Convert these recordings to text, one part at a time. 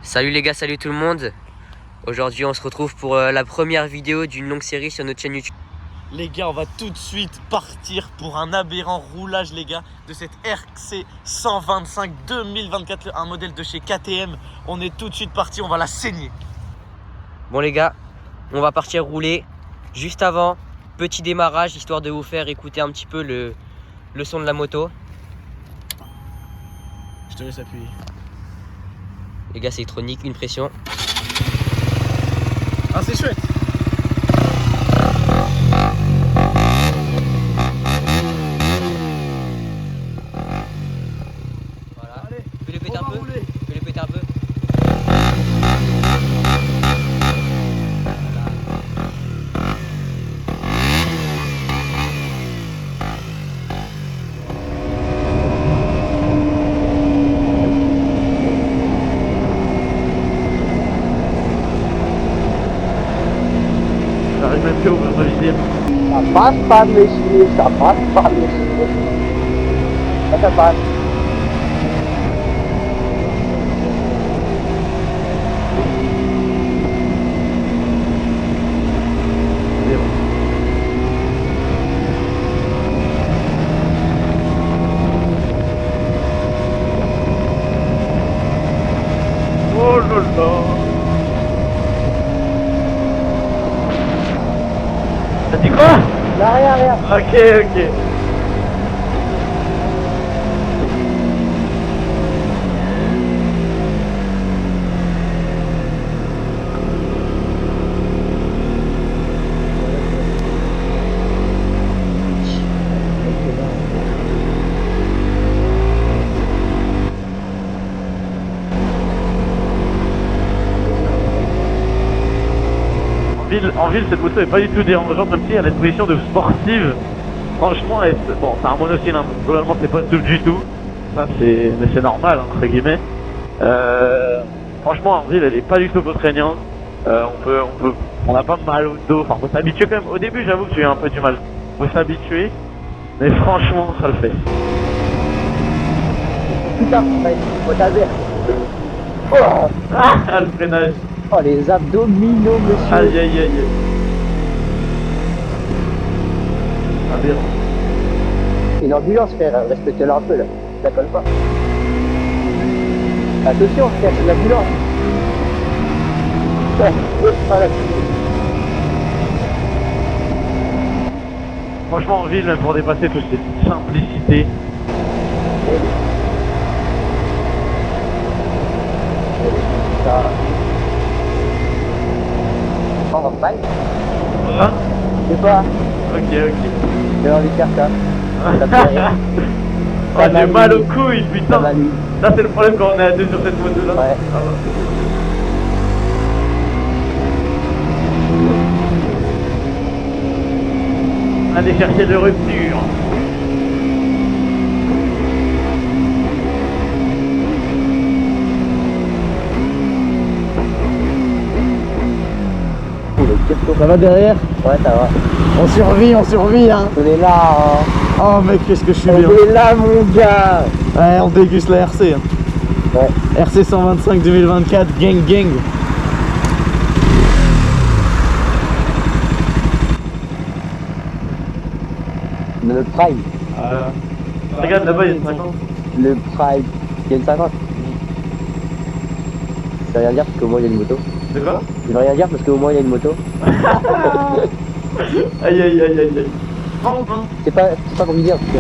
Salut les gars, salut tout le monde. Aujourd'hui on se retrouve pour la première vidéo d'une longue série sur notre chaîne YouTube. Les gars, on va tout de suite partir pour un aberrant roulage les gars de cette RC 125 2024, un modèle de chez KTM. On est tout de suite parti, on va la saigner. Bon les gars, on va partir rouler. Juste avant, petit démarrage histoire de vous faire écouter un petit peu le son de la moto. Je te laisse appuyer. Les gars, c'est électronique, une pression. Ah, c'est chouette. Voilà. Allez, fais-le péter on un va peu. rouler. Fais-le péter un peu. J'arrive même plus à ouvrir ma visière. Ça passe pas messieurs, ça passe pas messieurs. Ça passe. Oh là là. T'as dit quoi? Là, rien. Ok. En ville, cette moto est pas du tout dérangeante, même si elle a une position de sportive. Franchement, bon, c'est un monocylindre. Globalement, c'est pas tout du tout. Ça, mais c'est normal, entre guillemets. Franchement, en ville, elle est pas du tout contraignante. On a pas mal au dos. Enfin, faut s'habituer quand même. Au début, j'avoue que j'ai eu un peu du mal. Faut s'habituer. Mais franchement, ça le fait. Putain, faut t'avoir. Oh, Ah, le freinage. oh, les abdominaux, monsieur. Aïe. Aberrant. Une ambulance, frère, respectez-le un peu là. Ça colle pas. Attention, frère, c'est l'ambulance. Ouais, voilà. Franchement, en ville, même pour dépasser toute cette simplicité. Ça. On va pas. Hein? Je sais pas, Ok. j'ai envie de faire ça. Ça me fait rien. Oh, j'ai mal aux couilles, Ça putain. va lui. Ça, c'est le problème quand on est à deux sur cette moto là. Ouais. Ah ouais. Allez chercher de rupture. Ça va derrière? Ouais, ça va. On survit hein. On est là, hein. Oh mec, qu'est-ce que je suis On bien. est là, mon gars. Ouais, on déguste la RC. Hein. Ouais. RC 125 2024, gang. Notre prime. Regarde là-bas, il y a une 50. Le prime. Il y a une 50. Ça veut rien dire parce qu'au moins il y a une moto. C'est quoi? Ça veut rien dire parce qu'au moins il y a une moto. Aïe. C'est pas compliqué en tout cas.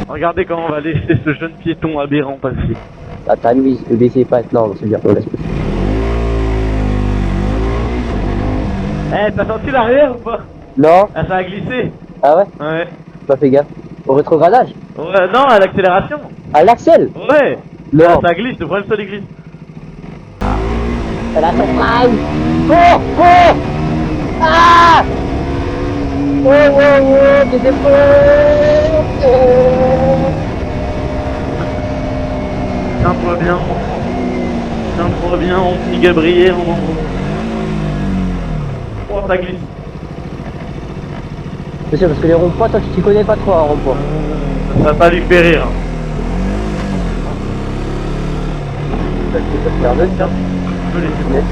Regardez comment on va laisser ce jeune piéton aberrant passer. Attends, lui, ne baissez pas. Non, c'est bien. Laisse. Eh, t'as senti l'arrière ou pas? Non. Ah, ça a glissé. Ah ouais? Ouais. Pas fait gaffe. Au rétrogradage? Ouais, non, à l'accélération. À l'axel? Ouais. Non. Ah, ça glisse, le problème c'est les glisses. Elle a fait mal. Oh, oh. Ah. Oh, oh, oh, t'es faux. Tiens-toi bien. Tiens-toi bien, mon petit Gabriel. Oh, ça glisse. C'est sûr, parce que les ronds-points, toi, tu t'y connais pas trop en rond-point. Ça va pas lui faire rire. Ça peut faire neutre, hein. Je peux laisser.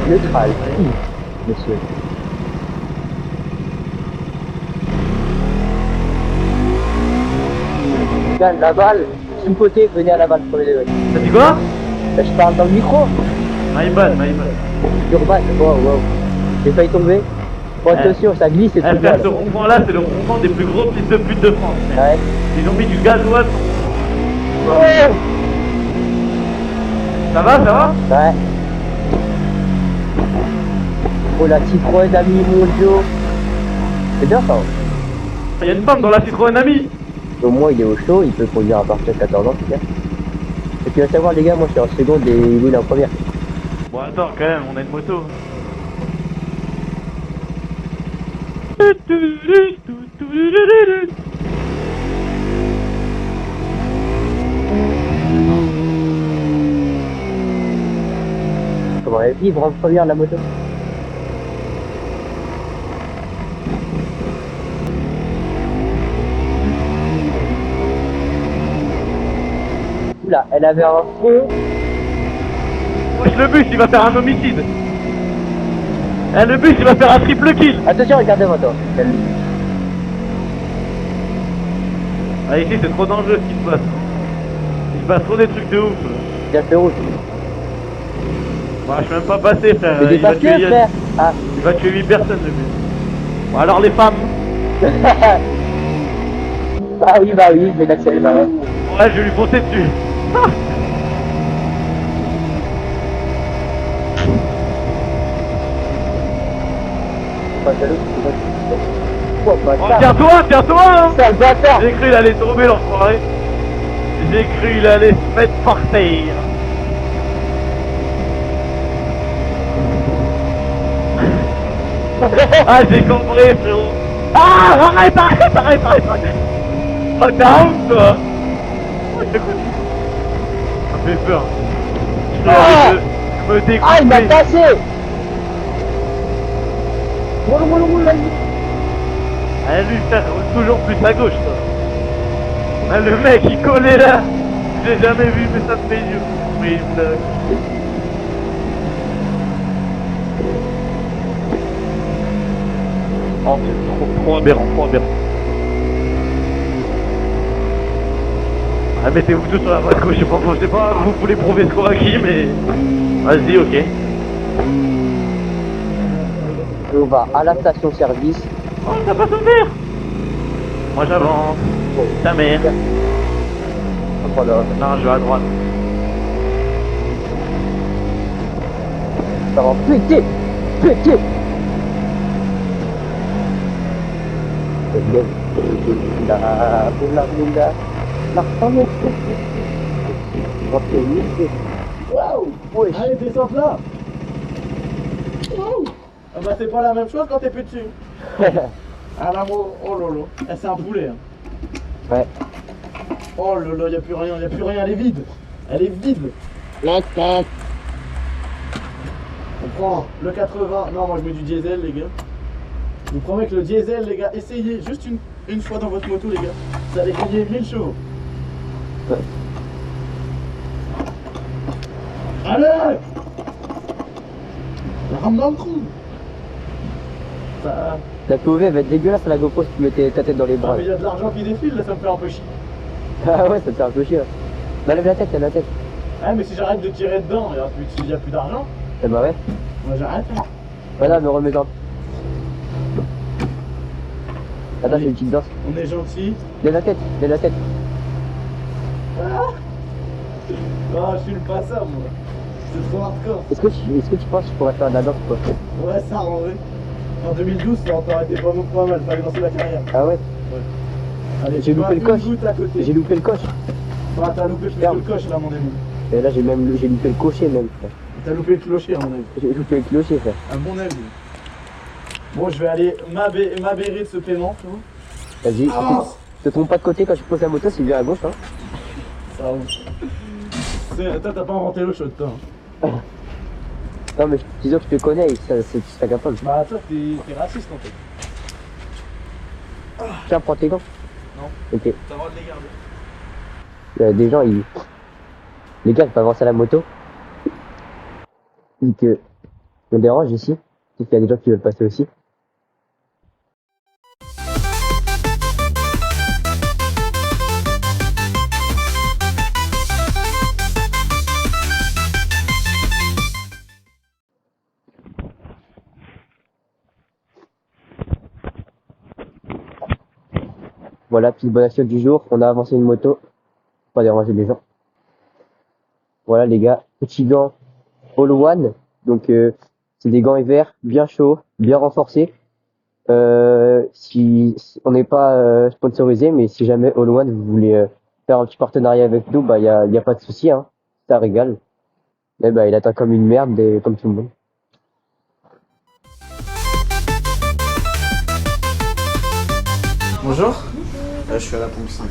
Neutral. Monsieur. Regarde, la balle, sous-côté, venez à la balle, premier degré. T'as dit quoi? Là, je parle dans le micro. My bad, my bad. Urban, wow. J'ai failli tomber. Bon, attention, ça glisse et tout. Frère, ce rond-point-là, c'est le rond-point des plus gros fils de pute de France. Ouais. Ils ont mis du gasoil. Ça va, ça va? Ouais. Oh, la Citroën Ami Mondio. C'est bien ça. Il y a une femme dans la Citroën Ami. Au moins, il est au chaud, il peut conduire à partir de 14 ans, c'est bien. Et puis, à savoir, les gars, moi, je suis en seconde et lui, il est en première. Bon, attends, quand même, on a une moto. Comment elle vivre en première, la moto? Oula, elle avait un fond. Wesh, le bus, il va faire un homicide. Eh, le bus, il va faire un triple kill. Attention, regardez-moi, toi. Ah, ici, c'est trop dangereux ce qui se passe. Il se passe trop des trucs de ouf. Bien fait rouge. Bah, je suis même pas passé, frère. Mais Il va pas tuer, que, frère. Ah. il va tuer 8 personnes, le bus. Bon, alors, les femmes. Bah oui, je vais l'accélérer. Bah ouais. Ouais, je vais lui foncer dessus. Pas jaloux, c'est pas- Oh, Oh, bâtard. tiens-toi hein. Sale bâtard. J'ai cru il allait tomber l'enfoiré. J'ai cru il allait se mettre par terre. Ah, j'ai compris, frérot. Ah, arrête. Oh, t'as honte, toi. Oh, je te connais. Ça me fait peur. Je me découpe. Ah, il m'a cassé. Roule, vas-y. Ah, lui, frère, toujours plus à gauche, toi. Ah, le mec, il collait là. J'ai jamais vu, mais ça me fait dur. Oui, oh, c'est trop aberrant, Ah, mettez-vous tous sur la voie de gauche, je sais pas, vous voulez prouver ce qu'on a qui, mais... Vas-y, ok. Et on va à la station-service. Oh, t'as pas souvenir. Moi, j'avance. Ta mère. Voilà. Non, je vais à droite. Ça va péter. Waouh. Wesh. Allez, descends là. Ah bah c'est pas la même chose quand t'es plus dessus. Ah là, oh lolo. Eh, c'est un poulet. Hein. Ouais. Oh lolo, y'a plus rien, elle est vide. Elle est vide. On prend le 80. Non, moi je mets du diesel, les gars. Je vous promets que le diesel, les gars, essayez juste une fois dans votre moto, les gars. Ça allait gagner 1000 chevaux. Ouais. Allez! Rame dans le trou. Ça... La POV va être dégueulasse à la GoPro si tu mettais ta tête dans les Ah, bras. mais il y a de l'argent qui défile, là, ça me fait un peu chier. Ah ouais, ça te fait un peu chier. Bah lève la tête, Ah, mais si j'arrête de tirer dedans, il n'y a plus d'argent, Eh bah ouais. moi j'arrête. Voilà, me remets dans. Attends, j'ai une petite danse. On est gentil. Lève la tête. Ah, je suis le passeur, moi. C'est trop hardcore. Est-ce que tu penses que je pourrais faire de la danse ou quoi? Ouais, ça en vrai. En 2012, ça aurait été vraiment pas mal, pas lancer la carrière. Ah ouais? Allez, J'ai tu loupé vois, le coche. une goutte à côté. J'ai loupé le coche. Bah, t'as loupé plus que le coche là, mon ami. Et là, j'ai loupé le cocher même, frère. T'as loupé le clocher, à mon avis. J'ai loupé le clocher, frère. À mon avis. Bon, je vais aller m'abérer de ce paiement, tu vois. Vas-y. Avance! Te trompe pas de côté quand tu poses la moto, c'est bien à gauche. Hein. Ça roule. Toi, t'as pas inventé l'eau chaude, toi. Hein. Non, mais disons que je te connais et ça, c'est ça capable. Bah, toi, t'es raciste en fait. Tiens, prends tes gants. Non. Ok. T'as le droit de les garder. Il y a des gens, les gars, ils peuvent avancer à la moto. Ils te me dérange ici. Il y a des gens qui veulent passer aussi. Voilà, petite bonne action du jour. On a avancé une moto. Pas déranger les gens. Voilà les gars, petit gant All One. Donc c'est des gants hiver bien chauds, bien renforcés. Si on n'est pas sponsorisé, mais si jamais All One vous voulez faire un petit partenariat avec nous, bah y a pas de souci, hein. Ça régale. Mais bah il attend comme une merde, comme tout le monde. Bonjour. Là, je suis à la pompe 5.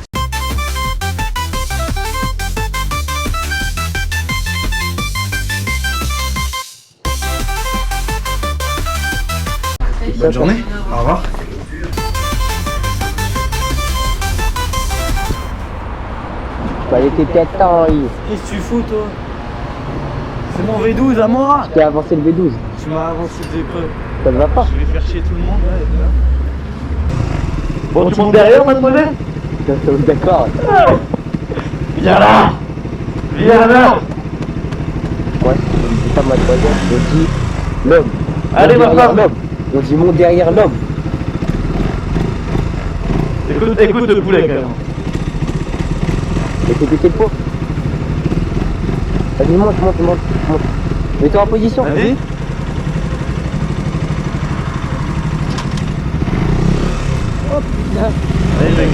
Bonne journée. Au revoir. Bah il était peut-être temps, Qu'est-ce que tu fous, toi? C'est mon V12 à moi. je t'ai avancé le V12. Tu m'as avancé des creux. Ça ne va pas. Je vais faire chier tout le monde là. Bon, tu montes derrière, mademoiselle? D'accord. Viens là! Viens là! Ouais, on dit pas mademoiselle, on dit l'homme. Allez, Mon ma derrière femme. l'homme. On dit mon derrière l'homme. Écoute le poulet quand même. Et fais péter le pot. Vas-y, monte. Mets-toi en position. Vas-y. Allez, mec.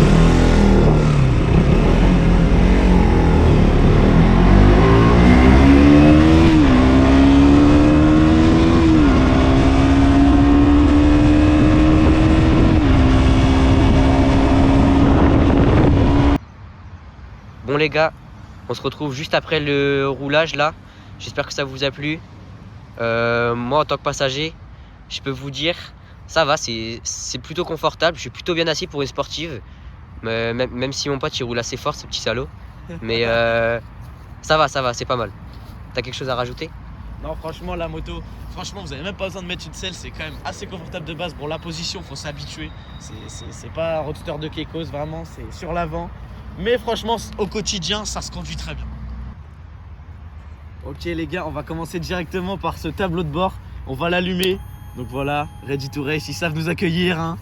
Bon les gars, on se retrouve juste après le roulage là. J'espère que ça vous a plu. Moi en tant que passager, je peux vous dire, ça va, c'est plutôt confortable. Je suis plutôt bien assis pour une sportive. Même si mon pote il roule assez fort, ce petit salaud. Mais ça va, c'est pas mal. T'as quelque chose à rajouter? Non, franchement, la moto, franchement, vous avez même pas besoin de mettre une selle, c'est quand même assez confortable de base. Bon, la position, faut s'habituer. C'est pas un roadster de Keikos, vraiment, c'est sur l'avant. Mais franchement, au quotidien, ça se conduit très bien. Ok, les gars, on va commencer directement par ce tableau de bord. On va l'allumer. Donc voilà, ready to race, ils savent nous accueillir. Hein.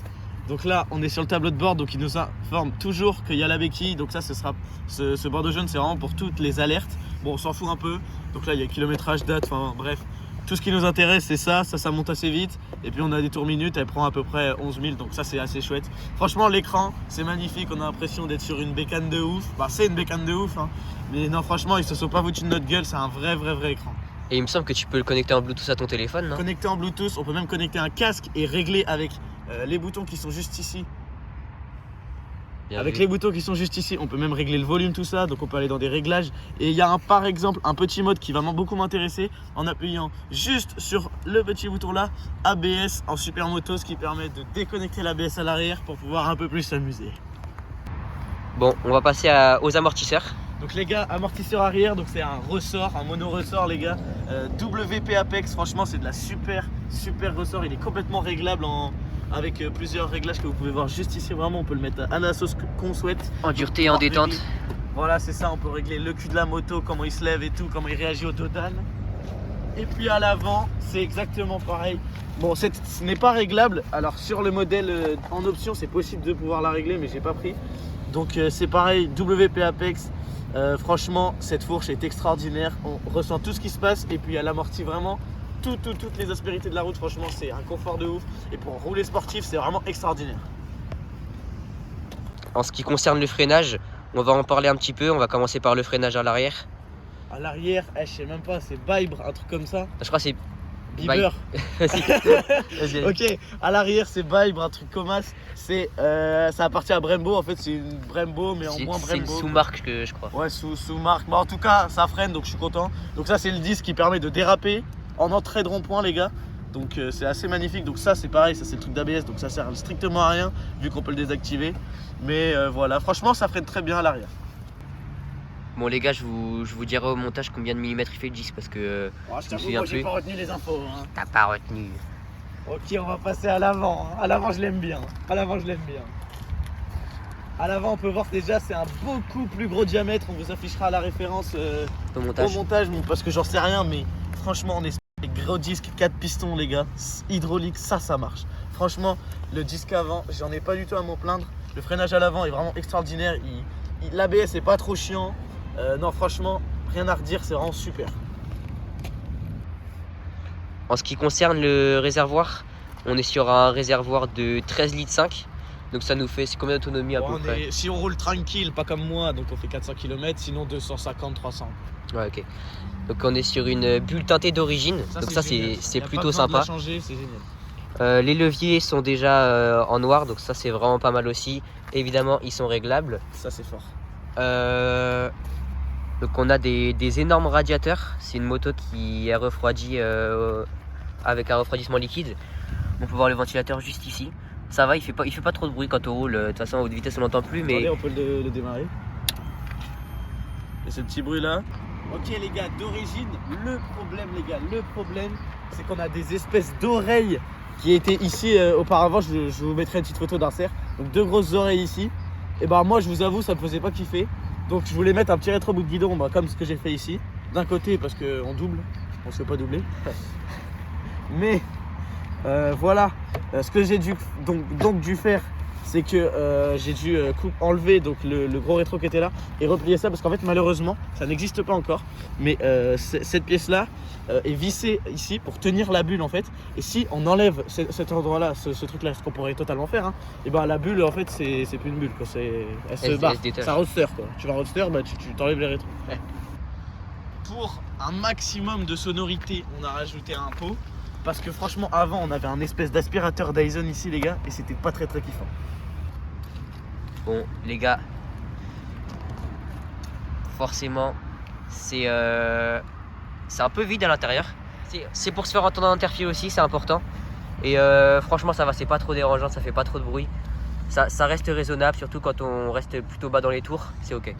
Donc là, on est sur le tableau de bord, donc il nous informe toujours qu'il y a la béquille. Donc ça, ce bordeaux jaune, c'est vraiment pour toutes les alertes. Bon, on s'en fout un peu. Donc là, il y a kilométrage, date, enfin bref. Tout ce qui nous intéresse, c'est ça monte assez vite. Et puis on a des tours minutes, elle prend à peu près 11 000, donc ça c'est assez chouette. Franchement, l'écran, c'est magnifique, on a l'impression d'être sur une bécane de ouf. Bah c'est une bécane de ouf, hein. Mais non, franchement, ils se sont pas foutus de notre gueule, c'est un vrai écran. Et il me semble que tu peux le connecter en Bluetooth à ton téléphone, non? Connecté en Bluetooth, on peut même connecter un casque et régler avec les boutons qui sont juste ici. Bien Avec vu. les boutons qui sont juste ici, on peut même régler le volume, tout ça. Donc on peut aller dans des réglages. Et il y a par exemple un petit mode qui va beaucoup m'intéresser en appuyant juste sur le petit bouton là, ABS en supermoto, ce qui permet de déconnecter l'ABS à l'arrière pour pouvoir un peu plus s'amuser. Bon, on va passer aux amortisseurs. Donc les gars, amortisseur arrière, donc c'est un ressort, un mono ressort les gars. WP Apex, franchement c'est de la super ressort. Il est complètement réglable avec plusieurs réglages que vous pouvez voir juste ici. Vraiment, on peut le mettre à la sauce qu'on souhaite. En dureté et en détente. Voilà, c'est ça, on peut régler le cul de la moto, comment il se lève et tout, comment il réagit au dodan. Et puis à l'avant, c'est exactement pareil. Bon, ce n'est pas réglable. Alors sur le modèle en option, c'est possible de pouvoir la régler, mais j'ai pas pris. Donc c'est pareil, WP Apex. Franchement, cette fourche est extraordinaire. On ressent tout ce qui se passe et puis elle amortit vraiment toutes les aspérités de la route. Franchement, c'est un confort de ouf. Et pour rouler sportif, c'est vraiment extraordinaire. En ce qui concerne le freinage, on va en parler un petit peu. On va commencer par le freinage à l'arrière. À l'arrière, je sais même pas, c'est Vibre, un truc comme ça. Je crois que c'est Bieber. Vas-y. Vas-y. Ok, à l'arrière c'est Vibe, un truc comme ça appartient à Brembo, en fait c'est une Brembo mais en moins C'est une Brembo. sous-marque je crois. Ouais, sous marque. Bah, en tout cas, ça freine donc je suis content. Donc, ça, c'est le disque qui permet de déraper en entrée de rond-point, les gars. Donc, c'est assez magnifique. Donc, ça, c'est pareil, ça, c'est le truc d'ABS. Donc, ça sert strictement à rien vu qu'on peut le désactiver. Mais voilà, franchement, ça freine très bien à l'arrière. Bon les gars, je vous dirai au montage combien de millimètres il fait le disque parce que Oh, je me t'avoue, souviens moi, j'ai plus. pas retenu les infos. Hein. T'as pas retenu. Ok, on va passer à l'avant. Hein. À l'avant, je l'aime bien. À l'avant, je l'aime bien. À l'avant, on peut voir déjà, c'est un beaucoup plus gros diamètre. On vous affichera la référence Au au montage. montage, parce que j'en sais rien, mais franchement, on est des gros disques 4 pistons, les gars, hydraulique, ça marche. Franchement, le disque avant, j'en ai pas du tout à m'en plaindre. Le freinage à l'avant est vraiment extraordinaire. L'ABS est pas trop chiant. Non, franchement, rien à redire, c'est vraiment super. En ce qui concerne le réservoir, on est sur un réservoir de 13 litres 5. Donc ça nous fait, c'est combien d'autonomie à peu près? Si on roule tranquille, pas comme moi, donc on fait 400 km, sinon 250-300. Ouais, ok. Donc on est sur une bulle teintée d'origine. Donc ça c'est plutôt sympa. Changer, c'est génial. Les leviers sont déjà en noir, donc ça c'est vraiment pas mal aussi. Évidemment, ils sont réglables. Ça c'est fort. Donc on a des énormes radiateurs. C'est une moto qui est refroidie avec un refroidissement liquide. On peut voir le ventilateur juste ici. Ça va, il fait pas trop de bruit quand on roule. De toute façon, à haute vitesse on n'entend plus, mais Attendez, on peut le démarrer. Et ce petit bruit là. Ok les gars, d'origine, le problème, c'est qu'on a des espèces d'oreilles qui étaient ici auparavant. Je vous mettrai une petite photo d'insert. Donc 2 grosses oreilles ici. Et bah moi je vous avoue, ça me faisait pas kiffer. Donc je voulais mettre un petit rétro bout de guidon, comme ce que j'ai fait ici. D'un côté parce qu'on double, on se fait pas doubler. Mais voilà, ce que j'ai dû faire, c'est que j'ai dû enlever donc, le gros rétro qui était là et replier ça parce qu'en fait malheureusement ça n'existe pas encore. Mais cette pièce là est vissée ici pour tenir la bulle en fait. Et si on enlève cet endroit là, ce truc là, ce qu'on pourrait totalement faire, et ben la bulle en fait c'est plus une bulle quoi, elle se barre, c'est un roadster quoi. Tu vas en roadster, tu t'enlèves les rétros. Ouais. Pour un maximum de sonorité, on a rajouté un pot. Parce que franchement avant on avait un espèce d'aspirateur Dyson ici les gars et c'était pas très kiffant. bon les gars, forcément c'est un peu vide à l'intérieur. C'est pour se faire entendre en interfile aussi, c'est important. Et franchement ça va, c'est pas trop dérangeant, ça fait pas trop de bruit. Ça reste raisonnable, surtout quand on reste plutôt bas dans les tours, c'est ok.